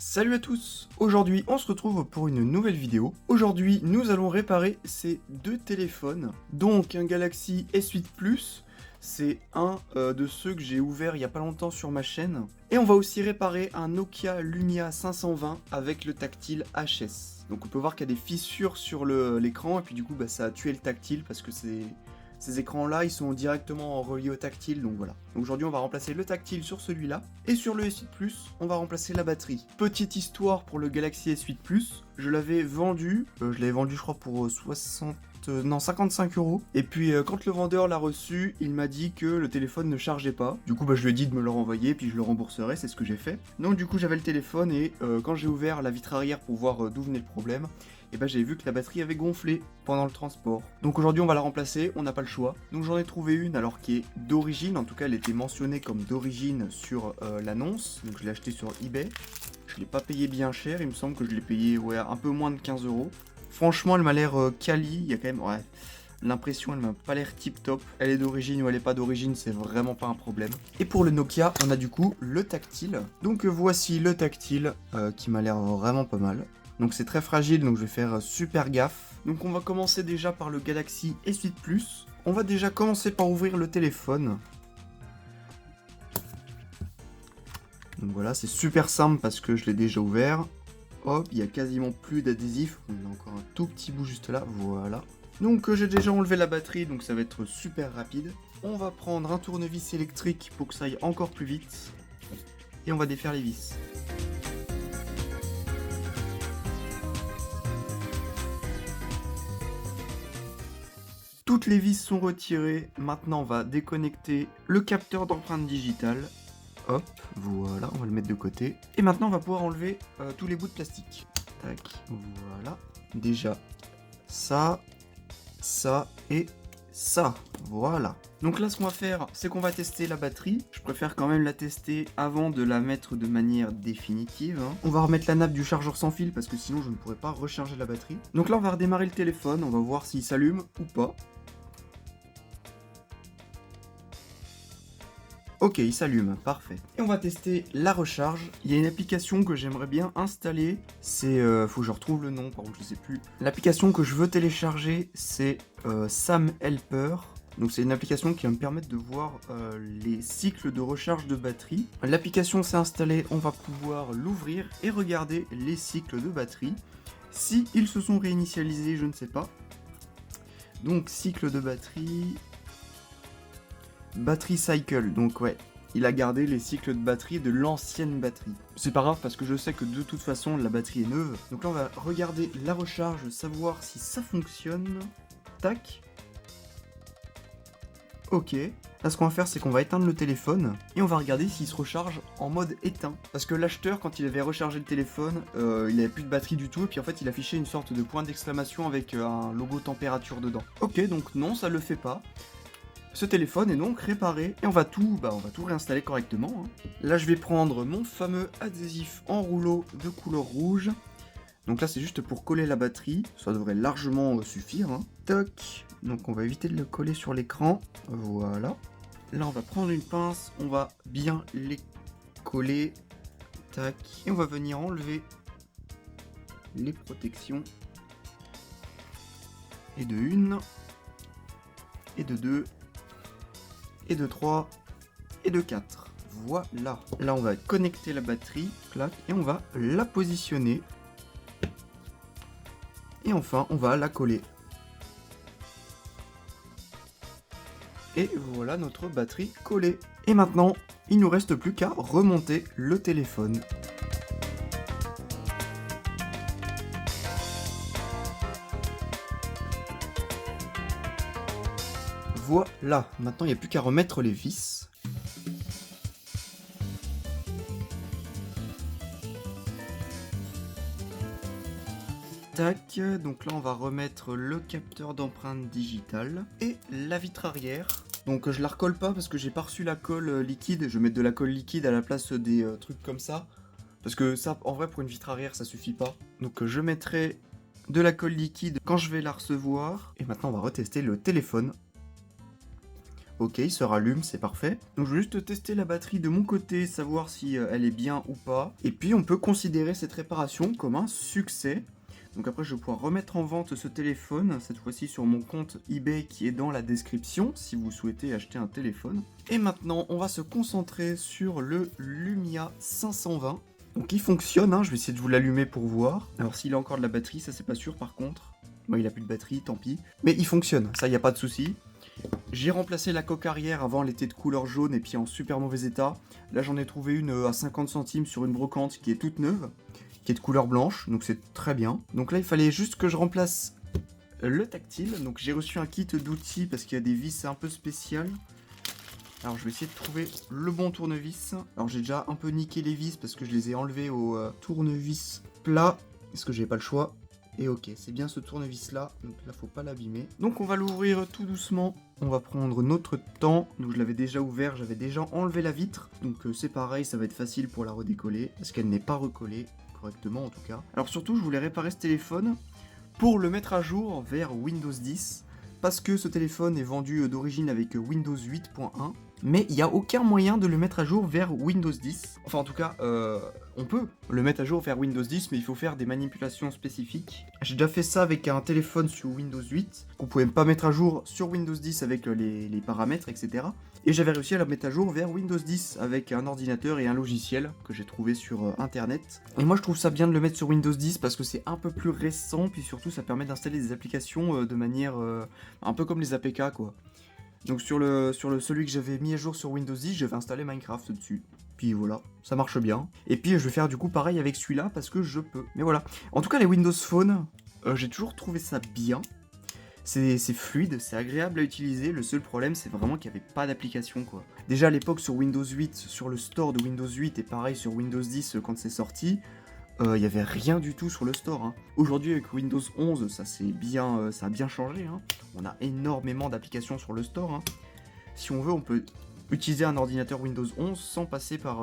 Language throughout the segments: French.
Salut à tous! Aujourd'hui, on se retrouve pour une nouvelle vidéo. Aujourd'hui, nous allons réparer ces deux téléphones. Donc, un Galaxy S8 Plus, c'est un de ceux que j'ai ouvert il y a pas longtemps sur ma chaîne. Et on va aussi réparer un Nokia Lumia 520 avec le tactile HS. Donc, on peut voir qu'il y a des fissures sur l'écran et puis du coup, ça a tué le tactile parce que ces écrans-là, ils sont directement reliés au tactile, donc voilà. Aujourd'hui, on va remplacer le tactile sur celui-là. Et sur le S8 Plus, on va remplacer la batterie. Petite histoire pour le Galaxy S8 Plus, je l'avais vendu, je crois pour 55 euros. Et puis quand le vendeur l'a reçu, il m'a dit que le téléphone ne chargeait pas. Du coup, je lui ai dit de me le renvoyer, puis je le rembourserai, c'est ce que j'ai fait. Donc du coup, j'avais le téléphone et quand j'ai ouvert la vitre arrière pour voir d'où venait le problème, et j'ai vu que la batterie avait gonflé pendant le transport. Donc aujourd'hui on va la remplacer, on n'a pas le choix. Donc j'en ai trouvé une alors qui est d'origine, en tout cas elle était mentionnée comme d'origine sur l'annonce. Donc je l'ai acheté sur eBay. Je l'ai pas payé bien cher, il me semble que je l'ai payé un peu moins de 15 euros. Franchement elle m'a l'air quali, il y a quand même... L'impression, elle m'a pas l'air tip top. Elle est d'origine ou elle est pas d'origine, c'est vraiment pas un problème. Et pour le Nokia, on a du coup le tactile. Donc voici le tactile qui m'a l'air vraiment pas mal. Donc c'est très fragile, donc je vais faire super gaffe. Donc on va commencer déjà par le Galaxy S8 Plus. On va déjà commencer par ouvrir le téléphone. Donc voilà, c'est super simple parce que je l'ai déjà ouvert. Hop, il y a quasiment plus d'adhésif. On a encore un tout petit bout juste là, voilà. Donc j'ai déjà enlevé la batterie, donc ça va être super rapide. On va prendre un tournevis électrique pour que ça aille encore plus vite. Et on va défaire les vis. Toutes les vis sont retirées. Maintenant, on va déconnecter le capteur d'empreinte digitale. Hop, voilà, on va le mettre de côté. Et maintenant, on va pouvoir enlever tous les bouts de plastique. Tac, voilà. Déjà, ça et ça. Voilà. Donc là, ce qu'on va faire, c'est qu'on va tester la batterie. Je préfère quand même la tester avant de la mettre de manière définitive. On va remettre la nappe du chargeur sans fil parce que sinon, je ne pourrais pas recharger la batterie. Donc là, on va redémarrer le téléphone. On va voir s'il s'allume ou pas. Ok, il s'allume, parfait. Et on va tester la recharge. Il y a une application que j'aimerais bien installer. C'est... faut que je retrouve le nom, par contre je sais plus. L'application que je veux télécharger, c'est Sam Helper. Donc c'est une application qui va me permettre de voir les cycles de recharge de batterie. L'application s'est installée, on va pouvoir l'ouvrir et regarder les cycles de batterie. Si ils se sont réinitialisés, je ne sais pas. Donc cycle de batterie... Battery cycle, donc ouais, il a gardé les cycles de batterie de l'ancienne batterie. C'est pas grave parce que je sais que de toute façon la batterie est neuve. Donc là on va regarder la recharge, savoir si ça fonctionne. Tac. Ok. Là ce qu'on va faire c'est qu'on va éteindre le téléphone et on va regarder s'il se recharge en mode éteint. Parce que l'acheteur quand il avait rechargé le téléphone, il avait plus de batterie du tout et puis en fait il affichait une sorte de point d'exclamation avec un logo température dedans. Ok, donc non, ça le fait pas. Ce téléphone est donc réparé et on va tout réinstaller correctement. Là je vais prendre mon fameux adhésif en rouleau de couleur rouge. Donc là c'est juste pour coller la batterie, ça devrait largement suffire. Toc, donc on va éviter de le coller sur l'écran, voilà. Là on va prendre une pince, on va bien les coller, tac, et on va venir enlever les protections. Et de 1, et de 2, et de 3, et de 4. Voilà. Là, on va connecter la batterie, clac, et on va la positionner. Et enfin, on va la coller. Et voilà notre batterie collée. Et maintenant, il nous reste plus qu'à remonter le téléphone. Voilà, maintenant il n'y a plus qu'à remettre les vis. Tac, donc là on va remettre le capteur d'empreinte digitale et la vitre arrière. Donc je la recolle pas parce que j'ai pas reçu la colle liquide, je vais mettre de la colle liquide à la place des trucs comme ça. Parce que ça, en vrai pour une vitre arrière ça suffit pas. Donc je mettrai de la colle liquide quand je vais la recevoir. Et maintenant on va retester le téléphone. Ok, il se rallume, c'est parfait. Donc je vais juste tester la batterie de mon côté, savoir si elle est bien ou pas. Et puis on peut considérer cette réparation comme un succès. Donc après je vais pouvoir remettre en vente ce téléphone, cette fois-ci sur mon compte eBay qui est dans la description, si vous souhaitez acheter un téléphone. Et maintenant on va se concentrer sur le Lumia 520. Donc il fonctionne, hein, je vais essayer de vous l'allumer pour voir. Alors s'il a encore de la batterie, ça c'est pas sûr par contre. Bon, il a plus de batterie, tant pis. Mais il fonctionne, ça y a pas de souci. J'ai remplacé la coque arrière, avant elle était de couleur jaune et puis en super mauvais état. Là j'en ai trouvé une à 50 centimes sur une brocante qui est toute neuve, qui est de couleur blanche, donc c'est très bien. Donc là il fallait juste que je remplace le tactile, donc j'ai reçu un kit d'outils parce qu'il y a des vis un peu spéciales. Alors je vais essayer de trouver le bon tournevis. Alors j'ai déjà un peu niqué les vis parce que je les ai enlevées au tournevis plat, parce que j'ai pas le choix. Et ok, c'est bien ce tournevis là, donc là faut pas l'abîmer. Donc on va l'ouvrir tout doucement, on va prendre notre temps. Donc je l'avais déjà ouvert, j'avais déjà enlevé la vitre. Donc c'est pareil, ça va être facile pour la redécoller, parce qu'elle n'est pas recollée correctement en tout cas. Alors surtout je voulais réparer ce téléphone pour le mettre à jour vers Windows 10. Parce que ce téléphone est vendu d'origine avec Windows 8.1. Mais il n'y a aucun moyen de le mettre à jour vers Windows 10. Enfin en tout cas, on peut le mettre à jour vers Windows 10, mais il faut faire des manipulations spécifiques. J'ai déjà fait ça avec un téléphone sur Windows 8, qu'on pouvait pas mettre à jour sur Windows 10 avec les paramètres, etc. Et j'avais réussi à la mettre à jour vers Windows 10 avec un ordinateur et un logiciel que j'ai trouvé sur internet. Et moi je trouve ça bien de le mettre sur Windows 10 parce que c'est un peu plus récent, puis surtout ça permet d'installer des applications de manière un peu comme les APK quoi. Donc sur celui que j'avais mis à jour sur Windows 10, j'avais installé Minecraft dessus. Puis voilà, ça marche bien. Et puis je vais faire du coup pareil avec celui-là parce que je peux. Mais voilà. En tout cas les Windows Phone, j'ai toujours trouvé ça bien. C'est fluide, c'est agréable à utiliser. Le seul problème c'est vraiment qu'il n'y avait pas d'application quoi. Déjà à l'époque sur Windows 8, sur le store de Windows 8 et pareil sur Windows 10 quand c'est sorti, il n'y avait rien du tout sur le store. Hein. Aujourd'hui, avec Windows 11, ça a bien changé. Hein. On a énormément d'applications sur le store. Hein. Si on veut, on peut utiliser un ordinateur Windows 11 sans passer par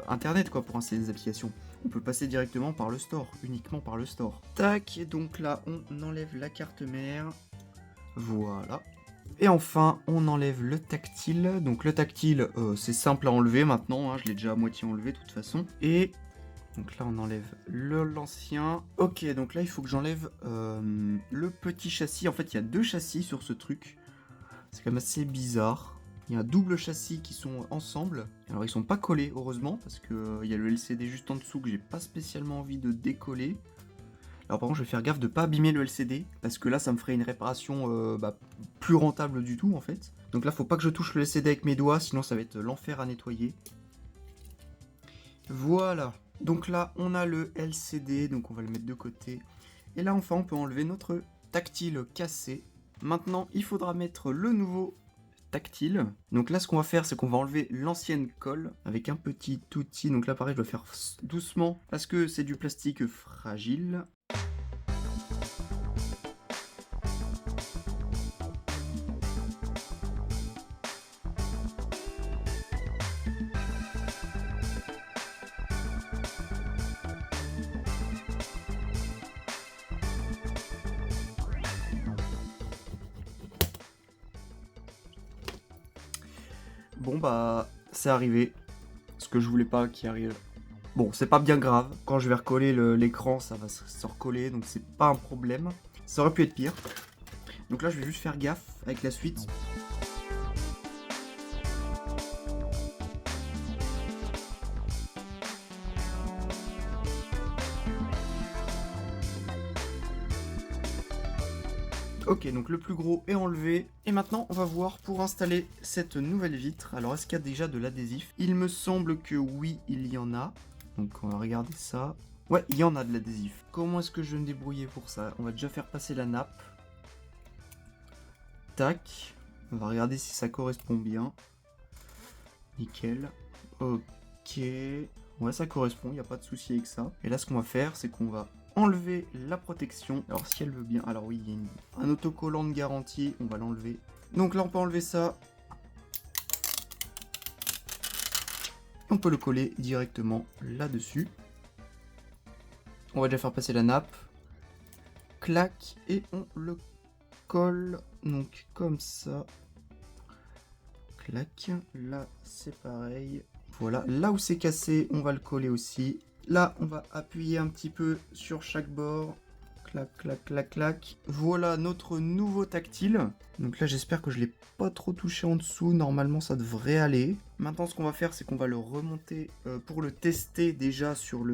Internet quoi, pour installer des applications. On peut passer directement par le store, uniquement par le store. Tac, et donc là, on enlève la carte mère. Voilà. Et enfin, on enlève le tactile. Donc le tactile, c'est simple à enlever maintenant. Hein. Je l'ai déjà à moitié enlevé de toute façon. Et donc là, on enlève l'ancien. Ok, donc là, il faut que j'enlève le petit châssis. En fait, il y a deux châssis sur ce truc. C'est quand même assez bizarre. Il y a un double châssis qui sont ensemble. Alors, ils sont pas collés, heureusement, parce que il y a le LCD juste en dessous que j'ai pas spécialement envie de décoller. Alors, par contre, je vais faire gaffe de pas abîmer le LCD, parce que là, ça me ferait une réparation plus rentable du tout, en fait. Donc là, faut pas que je touche le LCD avec mes doigts, sinon ça va être l'enfer à nettoyer. Voilà. Donc là, on a le LCD, donc on va le mettre de côté. Et là, enfin, on peut enlever notre tactile cassé. Maintenant, il faudra mettre le nouveau tactile. Donc là, ce qu'on va faire, c'est qu'on va enlever l'ancienne colle avec un petit outil. Donc là, pareil, je dois faire doucement parce que c'est du plastique fragile. Bon bah, c'est arrivé. Ce que je voulais pas qu'il arrive. Bon, c'est pas bien grave. Quand je vais recoller l'écran, ça va se recoller, donc c'est pas un problème. Ça aurait pu être pire. Donc là, je vais juste faire gaffe avec la suite. Ok, donc le plus gros est enlevé. Et maintenant, on va voir pour installer cette nouvelle vitre. Alors, est-ce qu'il y a déjà de l'adhésif? Il me semble que oui, il y en a. Donc, on va regarder ça. Ouais, il y en a de l'adhésif. Comment est-ce que je vais me débrouiller pour ça? On va déjà faire passer la nappe. Tac. On va regarder si ça correspond bien. Nickel. Ok. Ouais, ça correspond, il n'y a pas de souci avec ça. Et là, ce qu'on va faire, c'est qu'on va enlever la protection. Alors si elle veut bien, alors oui, il y a un autocollant de garantie, on va l'enlever. Donc là on peut enlever ça. On peut le coller directement là-dessus. On va déjà faire passer la nappe. Clac, et on le colle donc comme ça. clac. Là, c'est pareil. Voilà, là où c'est cassé, on va le coller aussi. Là, on va appuyer un petit peu sur chaque bord. Clac, clac, clac, clac. Voilà notre nouveau tactile. Donc là, j'espère que je ne l'ai pas trop touché en dessous. Normalement, ça devrait aller. Maintenant, ce qu'on va faire, c'est qu'on va le remonter pour le tester déjà sur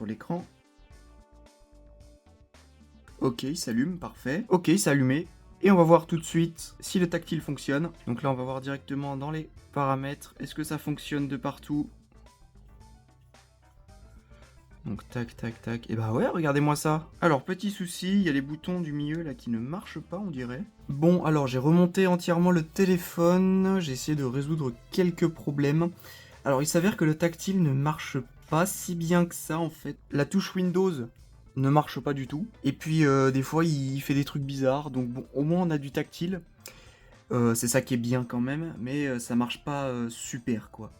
l'écran. Ok, il s'allume, parfait. Ok, c'est allumé. Et on va voir tout de suite si le tactile fonctionne. Donc là, on va voir directement dans les paramètres. Est-ce que ça fonctionne de partout? Donc tac, tac, tac. Et bah ouais, regardez-moi ça. Alors, petit souci, il y a les boutons du milieu là qui ne marchent pas, on dirait. Bon, alors j'ai remonté entièrement le téléphone. J'ai essayé de résoudre quelques problèmes. Alors, il s'avère que le tactile ne marche pas si bien que ça, en fait. La touche Windows ne marche pas du tout. Et puis, des fois, il fait des trucs bizarres. Donc bon, au moins, on a du tactile. C'est ça qui est bien quand même. Mais ça marche pas super, quoi.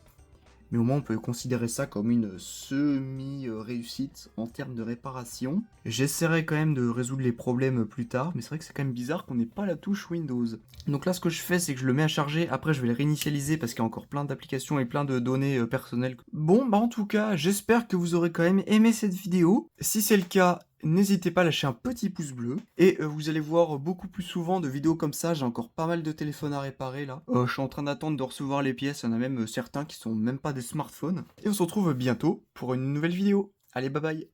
Mais au moins on peut considérer ça comme une semi-réussite en termes de réparation. J'essaierai quand même de résoudre les problèmes plus tard, mais c'est vrai que c'est quand même bizarre qu'on n'ait pas la touche Windows. Donc là ce que je fais c'est que je le mets à charger, après je vais le réinitialiser parce qu'il y a encore plein d'applications et plein de données personnelles. Bon bah en tout cas j'espère que vous aurez quand même aimé cette vidéo. Si c'est le cas, n'hésitez pas à lâcher un petit pouce bleu. Et vous allez voir beaucoup plus souvent de vidéos comme ça. J'ai encore pas mal de téléphones à réparer là. Je suis en train d'attendre de recevoir les pièces. Il y en a même certains qui sont même pas des smartphones. Et on se retrouve bientôt pour une nouvelle vidéo. Allez, bye bye.